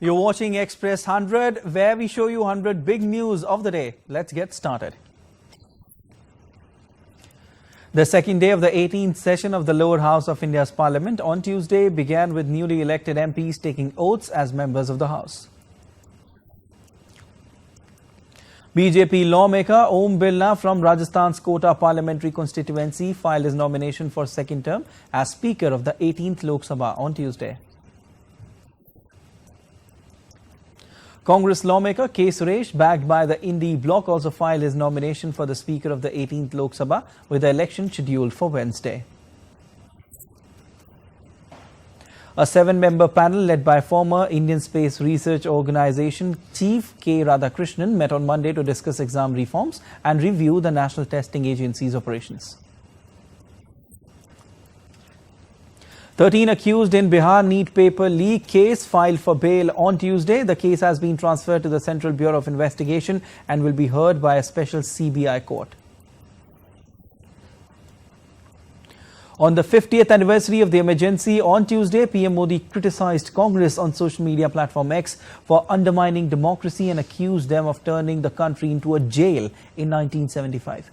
You're watching Express 100, where we show you 100 big news of the day. Let's get started. The second day of the 18th session of the lower house of India's Parliament on Tuesday began with newly elected MPs taking oaths as members of the House. BJP lawmaker Om Birla from Rajasthan's Kota parliamentary constituency filed his nomination for second term as Speaker of the 18th Lok Sabha on Tuesday. Congress lawmaker K. Suresh, backed by the Indi bloc, also filed his nomination for the Speaker of the 18th Lok Sabha, with the election scheduled for Wednesday. A 7-member panel led by former Indian Space Research Organisation Chief K. Radhakrishnan met on Monday to discuss exam reforms and review the National Testing Agency's operations. 13 accused in Bihar NEET paper leak case filed for bail on Tuesday. The case has been transferred to the Central Bureau of Investigation and will be heard by a special CBI court. On the 50th anniversary of the emergency on Tuesday, PM Modi criticized Congress on social media platform X for undermining democracy and accused them of turning the country into a jail in 1975.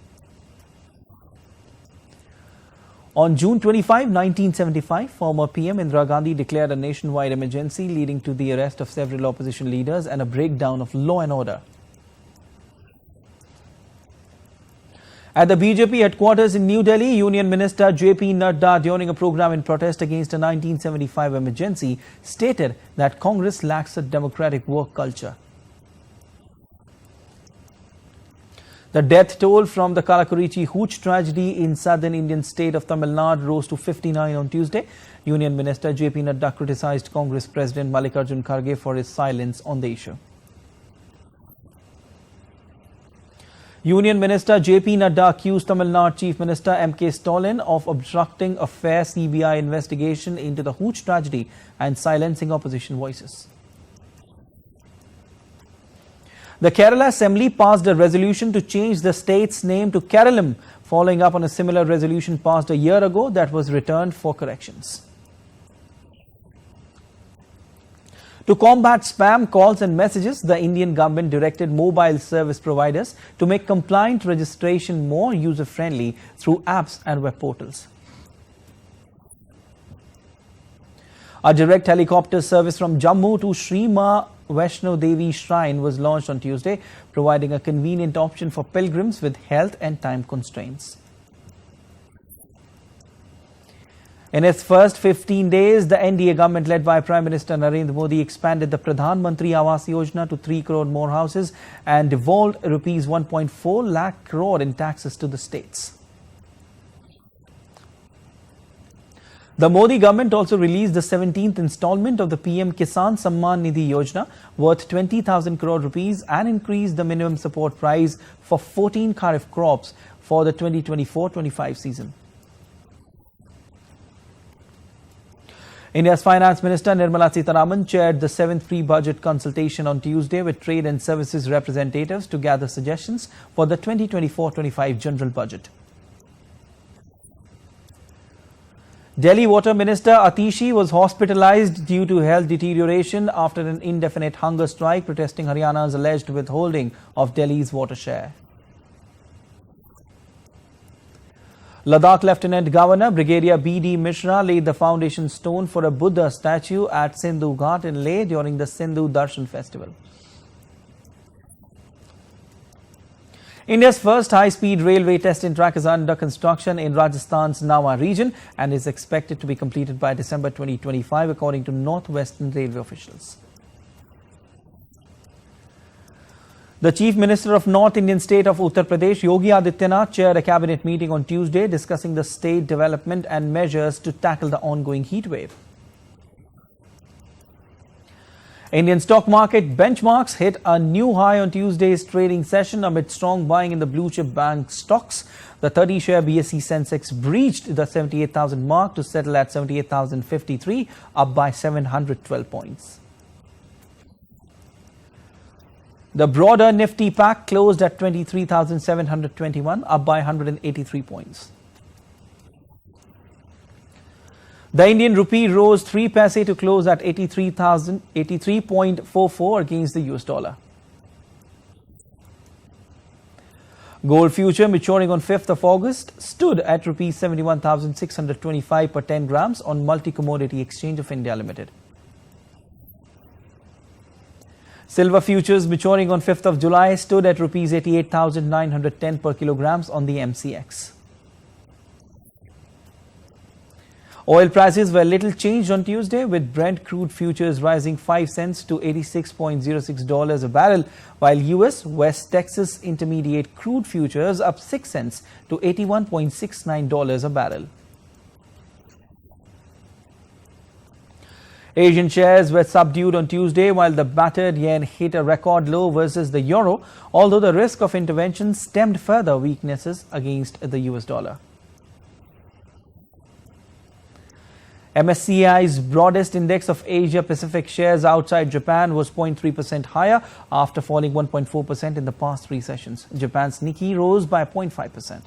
On June 25, 1975, former PM Indira Gandhi declared a nationwide emergency, leading to the arrest of several opposition leaders and a breakdown of law and order. At the BJP headquarters in New Delhi, Union Minister J.P. Nadda, during a program in protest against a 1975 emergency, stated that Congress lacks a democratic work culture. The death toll from the Kalakurchi Hooch tragedy in southern Indian state of Tamil Nadu rose to 59 on Tuesday. Union Minister J.P. Nadda criticized Congress President Mallikarjun Kharge for his silence on the issue. Union Minister J.P. Nadda accused Tamil Nadu Chief Minister M.K. Stalin of obstructing a fair CBI investigation into the Hooch tragedy and silencing opposition voices. The Kerala Assembly passed a resolution to change the state's name to Keralam, following up on a similar resolution passed a year ago that was returned for corrections. To combat spam calls and messages, the Indian government directed mobile service providers to make compliant registration more user-friendly through apps and web portals. A direct helicopter service from Jammu to Sri Ma Vaishno Devi Shrine was launched on Tuesday, providing a convenient option for pilgrims with health and time constraints. In its first 15 days, the NDA government led by Prime Minister Narendra Modi expanded the Pradhan Mantri Awas Yojana to 3 crore more houses and devolved rupees 1.4 lakh crore in taxes to the states. The Modi government also released the 17th installment of the PM Kisan Samman Nidhi Yojana worth 20,000 crore rupees and increased the minimum support price for 14 Kharif crops for the 2024-25 season. India's Finance Minister Nirmala Sitharaman chaired the 7th pre-budget consultation on Tuesday with trade and services representatives to gather suggestions for the 2024-25 general budget. Delhi Water Minister Atishi was hospitalized due to health deterioration after an indefinite hunger strike protesting Haryana's alleged withholding of Delhi's water share. Ladakh Lieutenant Governor Brigadier B.D. Mishra laid the foundation stone for a Buddha statue at Sindhu Ghat in Leh during the Doordarshan festival. India's first high-speed railway testing track is under construction in Rajasthan's Nawa region and is expected to be completed by December 2025, according to Northwestern Railway officials. The Chief Minister of North Indian state of Uttar Pradesh, Yogi Adityanath, chaired a cabinet meeting on Tuesday discussing the state development and measures to tackle the ongoing heat wave. Indian stock market benchmarks hit a new high on Tuesday's trading session amid strong buying in the blue chip bank stocks. The 30-share BSE Sensex breached the 78,000 mark to settle at 78,053, up by 712 points. The broader Nifty pack closed at 23,721, up by 183 points. The Indian rupee rose 3 paise to close at 83.44 against the US dollar. Gold future maturing on 5th of August stood at rupees 71,625 per 10 grams on Multi-Commodity Exchange of India Limited. Silver futures maturing on 5th of July stood at rupees 88,910 per kilograms on the MCX. Oil prices were little changed on Tuesday, with Brent crude futures rising 5 cents to $86.06 a barrel, while US West Texas Intermediate crude futures up 6 cents to $81.69 a barrel. Asian shares were subdued on Tuesday, while the battered yen hit a record low versus the euro, although the risk of intervention stemmed further weaknesses against the US dollar. MSCI's broadest index of Asia-Pacific shares outside Japan was 0.3% higher after falling 1.4% in the past 3 sessions. Japan's Nikkei rose by 0.5%.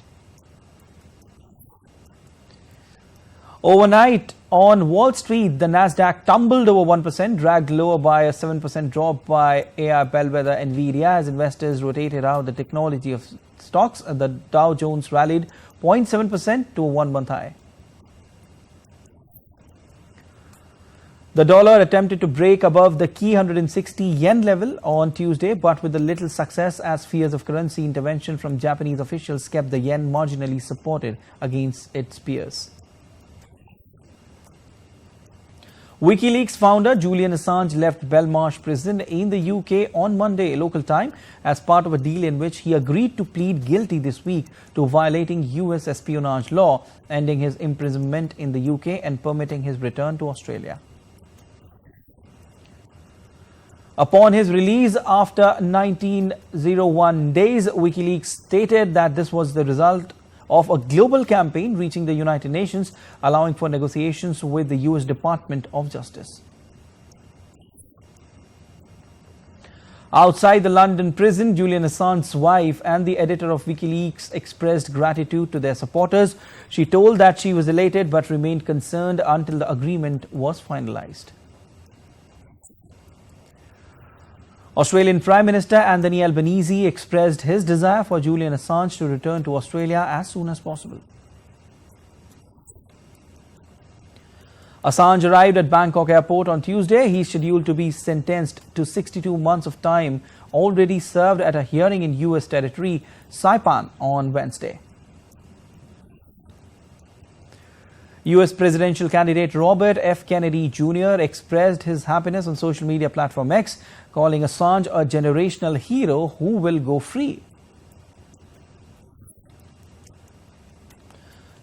Overnight on Wall Street, the Nasdaq tumbled over 1%, dragged lower by a 7% drop by AI bellwether Nvidia as investors rotated out the technology of stocks. The Dow Jones rallied 0.7% to a 1-month high. The dollar attempted to break above the key 160 yen level on Tuesday, but with a little success as fears of currency intervention from Japanese officials kept the yen marginally supported against its peers. WikiLeaks founder Julian Assange left Belmarsh prison in the UK on Monday local time as part of a deal in which he agreed to plead guilty this week to violating US espionage law, ending his imprisonment in the UK and permitting his return to Australia. Upon his release after 1901 days, WikiLeaks stated that this was the result of a global campaign reaching the United Nations, allowing for negotiations with the US Department of Justice. Outside the London prison, Julian Assange's wife and the editor of WikiLeaks expressed gratitude to their supporters. She told that she was elated but remained concerned until the agreement was finalized. Australian Prime Minister Anthony Albanese expressed his desire for Julian Assange to return to Australia as soon as possible. Assange arrived at Bangkok airport on Tuesday. He is scheduled to be sentenced to 62 months of time, already served at a hearing in US territory, Saipan, on Wednesday. US presidential candidate Robert F. Kennedy Jr. expressed his happiness on social media platform X, calling Assange a generational hero who will go free.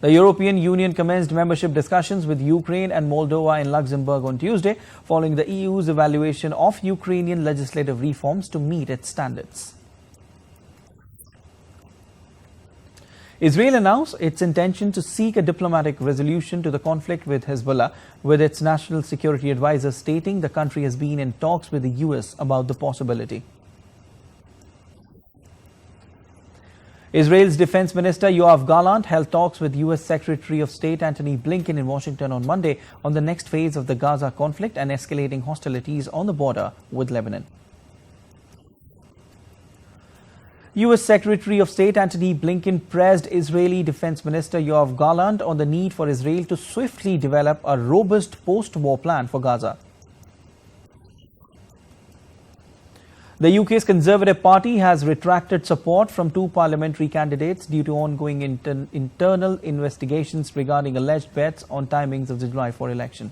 The European Union commenced membership discussions with Ukraine and Moldova in Luxembourg on Tuesday, following the EU's evaluation of Ukrainian legislative reforms to meet its standards. Israel announced its intention to seek a diplomatic resolution to the conflict with Hezbollah, with its national security advisor stating the country has been in talks with the US about the possibility. Israel's Defense Minister Yoav Gallant held talks with US Secretary of State Antony Blinken in Washington on Monday on the next phase of the Gaza conflict and escalating hostilities on the border with Lebanon. US Secretary of State Antony Blinken pressed Israeli Defense Minister Yoav Gallant on the need for Israel to swiftly develop a robust post-war plan for Gaza. The UK's Conservative Party has retracted support from 2 parliamentary candidates due to ongoing internal investigations regarding alleged bets on timings of the July 4 election.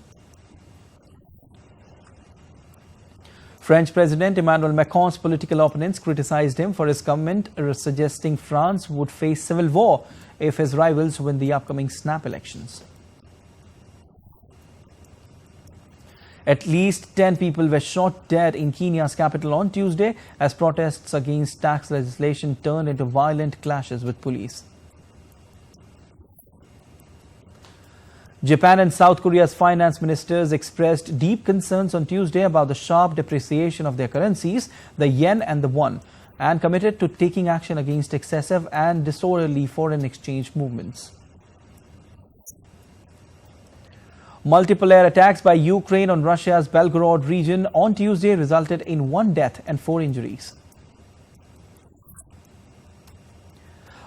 French President Emmanuel Macron's political opponents criticized him for his comment suggesting France would face civil war if his rivals win the upcoming snap elections. At least 10 people were shot dead in Kenya's capital on Tuesday as protests against tax legislation turned into violent clashes with police. Japan and South Korea's finance ministers expressed deep concerns on Tuesday about the sharp depreciation of their currencies, the yen and the won, and committed to taking action against excessive and disorderly foreign exchange movements. Multiple air attacks by Ukraine on Russia's Belgorod region on Tuesday resulted in 1 death and 4 injuries.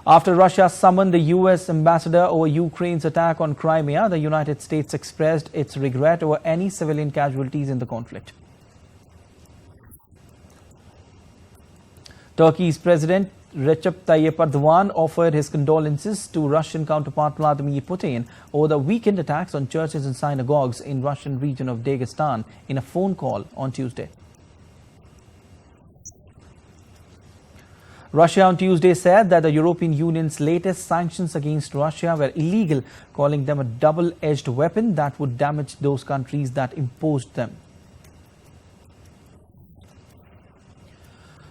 After Russia summoned the U.S. ambassador over Ukraine's attack on Crimea, the United States expressed its regret over any civilian casualties in the conflict. Turkey's President Recep Tayyip Erdogan offered his condolences to Russian counterpart Vladimir Putin over the weekend attacks on churches and synagogues in Russian region of Dagestan in a phone call on Tuesday. Russia on Tuesday said that the European Union's latest sanctions against Russia were illegal, calling them a double-edged weapon that would damage those countries that imposed them.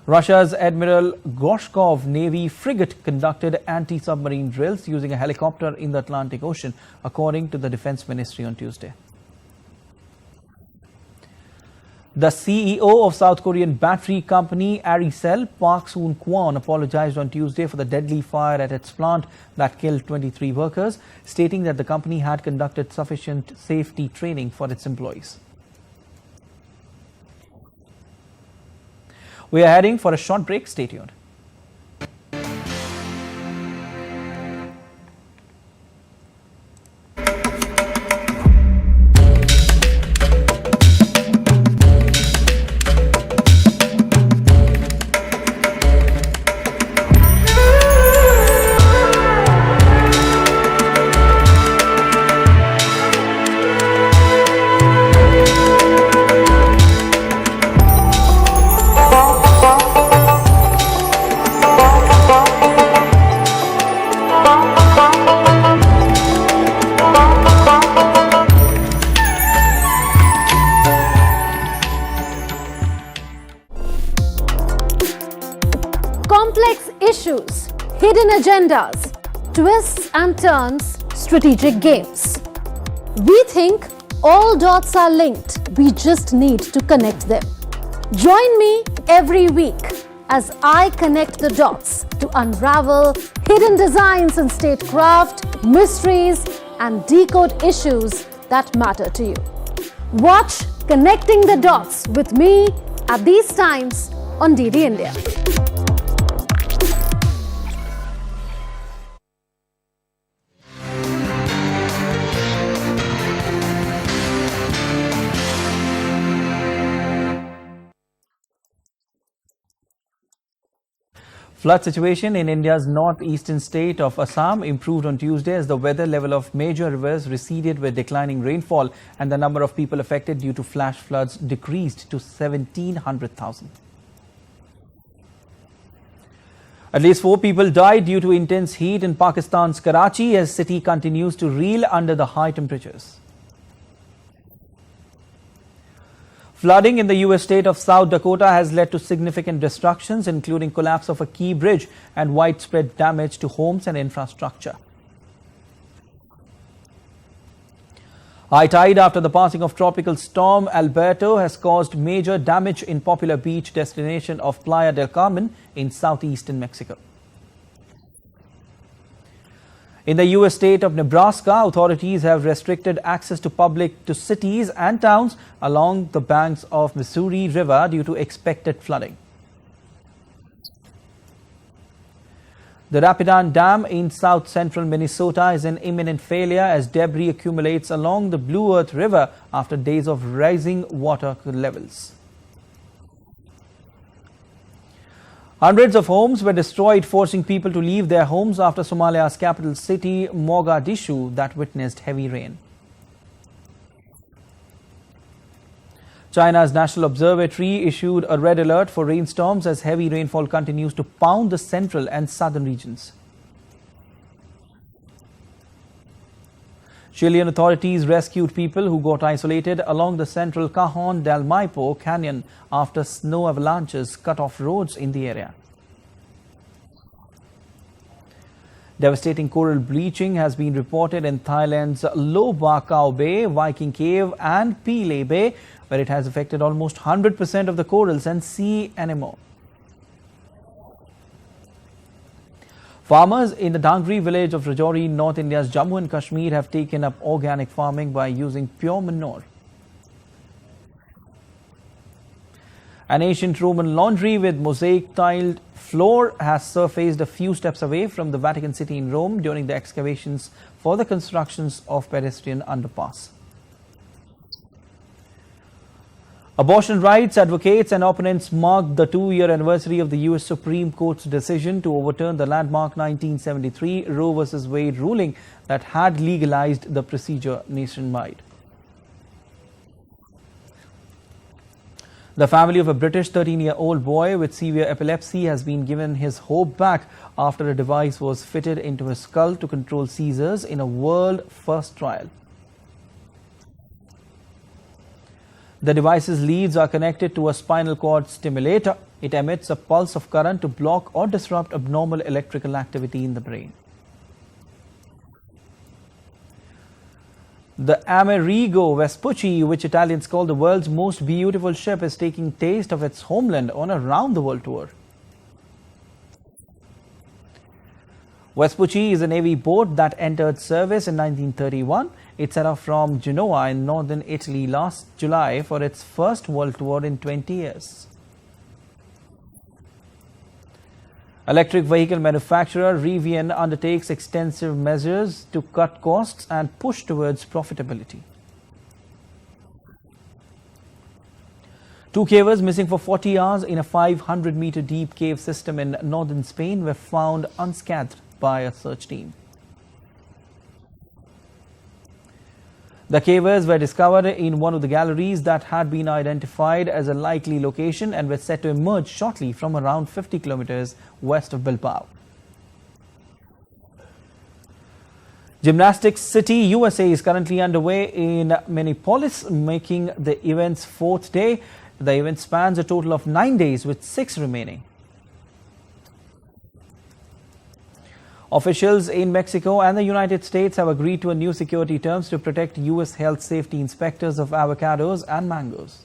Russia's Admiral Gorshkov Navy frigate conducted anti-submarine drills using a helicopter in the Atlantic Ocean, according to the Defense Ministry on Tuesday. The CEO of South Korean battery company Aricel, Park Soon-kwon, apologized on Tuesday for the deadly fire at its plant that killed 23 workers, stating that the company had conducted sufficient safety training for its employees. We are heading for a short break. Stay tuned. Complex issues, hidden agendas, twists and turns, strategic games. We think all dots are linked. We just need to connect them. Join me every week as I connect the dots to unravel hidden designs in statecraft, mysteries, and decode issues that matter to you. Watch Connecting the Dots with me at these times on DD India. Flood situation in India's northeastern state of Assam improved on Tuesday as the weather level of major rivers receded with declining rainfall and the number of people affected due to flash floods decreased to 1,700,000. At least 4 people died due to intense heat in Pakistan's Karachi as city continues to reel under the high temperatures. Flooding in the U.S. state of South Dakota has led to significant destructions, including collapse of a key bridge and widespread damage to homes and infrastructure. High tide after the passing of tropical storm Alberto has caused major damage in popular beach destination of Playa del Carmen in southeastern Mexico. In the U.S. state of Nebraska, authorities have restricted access to public to cities and towns along the banks of Missouri River due to expected flooding. The Rapidan Dam in south-central Minnesota is in imminent failure as debris accumulates along the Blue Earth River after days of rising water levels. Hundreds of homes were destroyed, forcing people to leave their homes after Somalia's capital city, Mogadishu, that witnessed heavy rain. China's National Observatory issued a red alert for rainstorms as heavy rainfall continues to pound the central and southern regions. Chilean authorities rescued people who got isolated along the central Cajon del Maipo Canyon after snow avalanches cut off roads in the area. Devastating coral bleaching has been reported in Thailand's Lo Bakau Bay, Viking Cave and Pile Bay, where it has affected almost 100% of the corals and sea anemone. Farmers in the Dangri village of Rajouri, North India's Jammu and Kashmir have taken up organic farming by using pure manure. An ancient Roman laundry with mosaic tiled floor has surfaced a few steps away from the Vatican City in Rome during the excavations for the constructions of pedestrian underpass. Abortion rights advocates and opponents marked the 2-year anniversary of the US Supreme Court's decision to overturn the landmark 1973 Roe v. Wade ruling that had legalized the procedure nationwide. The family of a British 13-year-old boy with severe epilepsy has been given his hope back after a device was fitted into his skull to control seizures in a world-first trial. The device's leads are connected to a spinal cord stimulator. It emits a pulse of current to block or disrupt abnormal electrical activity in the brain. The Amerigo Vespucci, which Italians call the world's most beautiful ship, is taking taste of its homeland on a round-the-world tour. Vespucci is a Navy boat that entered service in 1931. It set off from Genoa in northern Italy last July for its first world tour in 20 years. Electric vehicle manufacturer Rivian undertakes extensive measures to cut costs and push towards profitability. 2 cavers missing for 40 hours in a 500-meter deep cave system in northern Spain were found unscathed by a search team. The cavers were discovered in one of the galleries that had been identified as a likely location and were set to emerge shortly from around 50 kilometers west of Bilbao. Gymnastics City, USA is currently underway in Minneapolis, making the event's 4th day. The event spans a total of 9 days with 6 remaining. Officials in Mexico and the United States have agreed to a new security terms to protect U.S. health safety inspectors of avocados and mangoes.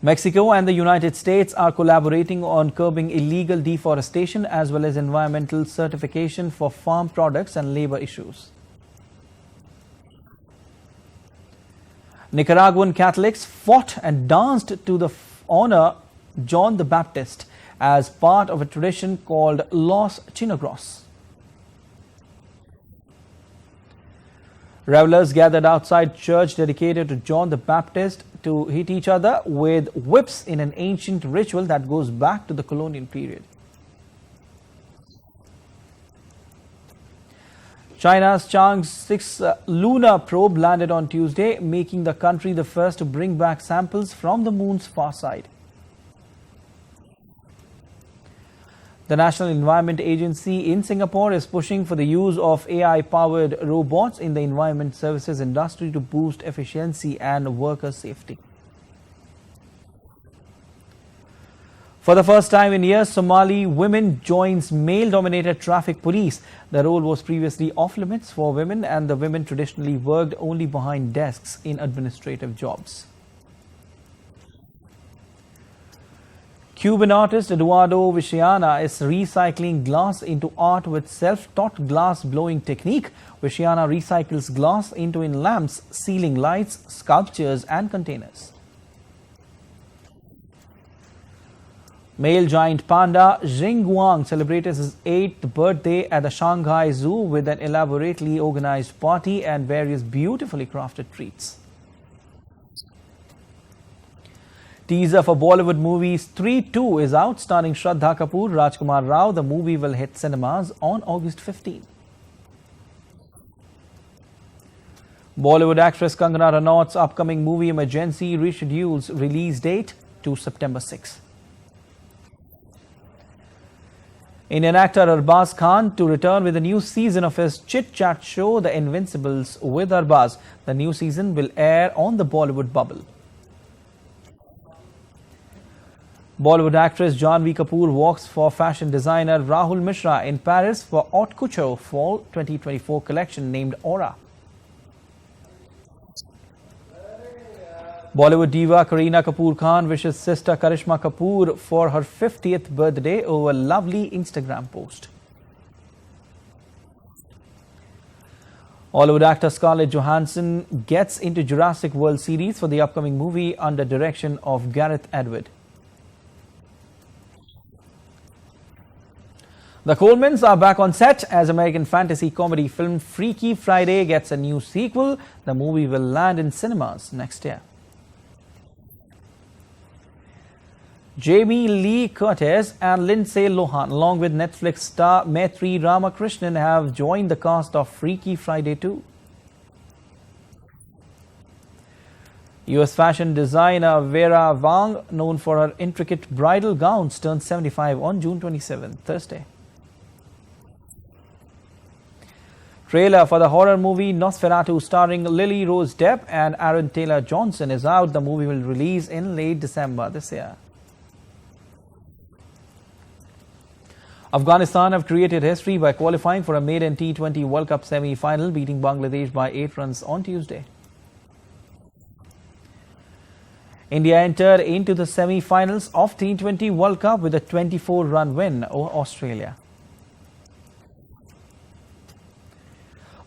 Mexico and the United States are collaborating on curbing illegal deforestation as well as environmental certification for farm products and labor issues. Nicaraguan Catholics fought and danced to honor John the Baptist as part of a tradition called Los Chinagros. Revelers gathered outside church dedicated to John the Baptist to hit each other with whips in an ancient ritual that goes back to the colonial period. China's Chang'e 6 lunar probe landed on Tuesday, making the country the first to bring back samples from the moon's far side. The National Environment Agency in Singapore is pushing for the use of AI-powered robots in the environment services industry to boost efficiency and worker safety. For the first time in years, Somali women joins male-dominated traffic police. The role was previously off-limits for women, and the women traditionally worked only behind desks in administrative jobs. Cuban artist Eduardo Viciana is recycling glass into art with self-taught glass blowing technique. Viciana recycles glass into lamps, ceiling lights, sculptures and containers. Male giant panda Jingguang celebrated his 8th birthday at the Shanghai Zoo with an elaborately organized party and various beautifully crafted treats. Teaser for Bollywood movie Stree 2 is out, starring Shraddha Kapoor, Rajkumar Rao. The movie will hit cinemas on August 15. Bollywood actress Kangana Ranaut's upcoming movie Emergency reschedules release date to September 6. Indian actor Arbaz Khan to return with a new season of his chit-chat show The Invincibles with Arbaz. The new season will air on the Bollywood bubble. Bollywood actress Janhvi Kapoor walks for fashion designer Rahul Mishra in Paris for Haute Couture Fall 2024 collection named Aura. Bollywood diva Kareena Kapoor Khan wishes sister Karishma Kapoor for her 50th birthday over a lovely Instagram post. Hollywood actor Scarlett Johansson gets into Jurassic World series for the upcoming movie under direction of Gareth Edward. The Colemans are back on set as American fantasy comedy film Freaky Friday gets a new sequel. The movie will land in cinemas next year. Jamie Lee Curtis and Lindsay Lohan, along with Netflix star Maitri Ramakrishnan, have joined the cast of Freaky Friday 2. US fashion designer Vera Wang, known for her intricate bridal gowns, turned 75 on June 27, Thursday. Trailer for the horror movie Nosferatu starring Lily Rose Depp and Aaron Taylor Johnson is out. The movie will release in late December this year. Afghanistan have created history by qualifying for a maiden T20 World Cup semi-final, beating Bangladesh by 8 runs on Tuesday. India entered into the semi-finals of T20 World Cup with a 24-run win over Australia.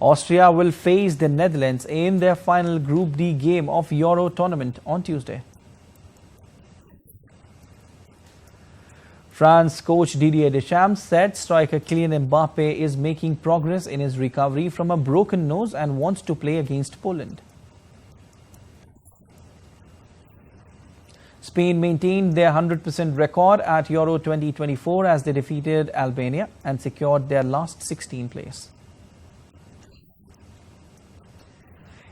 Austria will face the Netherlands in their final Group D game of Euro tournament on Tuesday. France coach Didier Deschamps said striker Kylian Mbappe is making progress in his recovery from a broken nose and wants to play against Poland. Spain maintained their 100% record at Euro 2024 as they defeated Albania and secured their last 16th place.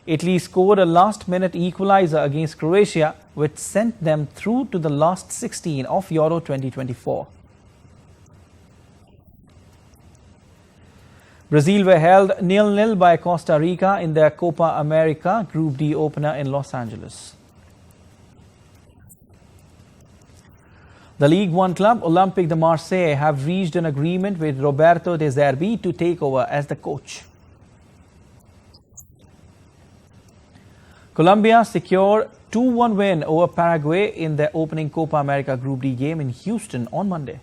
Italy scored a last-minute equalizer against Croatia, which sent them through to the last 16 of Euro 2024. Brazil were held 0-0 by Costa Rica in their Copa America Group D opener in Los Angeles. The League One club Olympique de Marseille have reached an agreement with Roberto De Zerbi to take over as the coach. Colombia secured 2-1 win over Paraguay in their opening Copa America Group D game in Houston on Monday.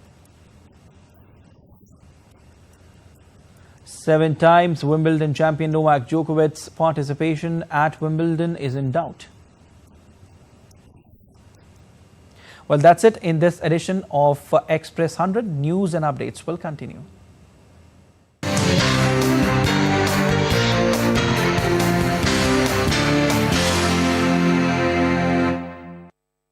7 times Wimbledon champion Novak Djokovic's participation at Wimbledon is in doubt. Well, that's it in this edition of Express 100. News and updates will continue.